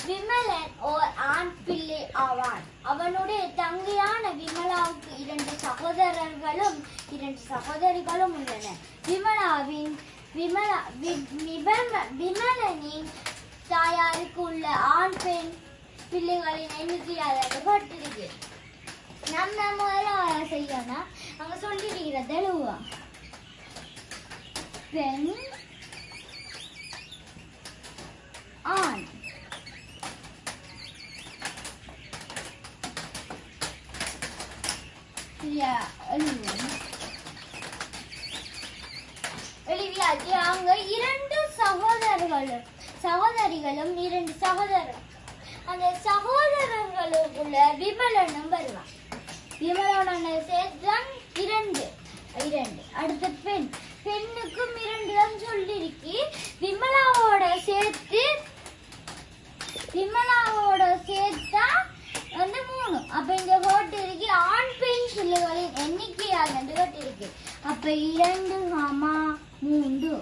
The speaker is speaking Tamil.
விமலன் ஓர் ஆண் பிள்ளை ஆவான். அவனுடைய தங்கையான விமலாவுக்கு 2 சகோதரர்களும் 2 சகோதரிகளும் உள்ளனர். விமலனின் தாயாருக்கு உள்ள ஆண் பெண் பிள்ளைகளின் எண்ணிக்கையாளர் பட்டிருக்கு. நம்ம முதல்ல செய்யணும். அங்க சொல்லிருக்கிறது எழுவா பெண் ஆண் எழுதியாச்சு. அங்க 2 சகோதரிகளும் 2 சகோதரர். அந்த சகோதரர்களுக்குள்ள விமலனும் வருவான். விமலனுடைய சேர்த்தான் 2. அடுத்த பெண்ணுக்கும் 2 தான் சொல்லிருக்கு. விமலாவோட சேர்த்தா வந்து 3. அப்ப இந்த கோட்டு இருக்கு ஆண் பெண் பிள்ளைகளின் எண்ணிக்கையாக வந்து கோட்டு இருக்கு. அப்ப 2, 3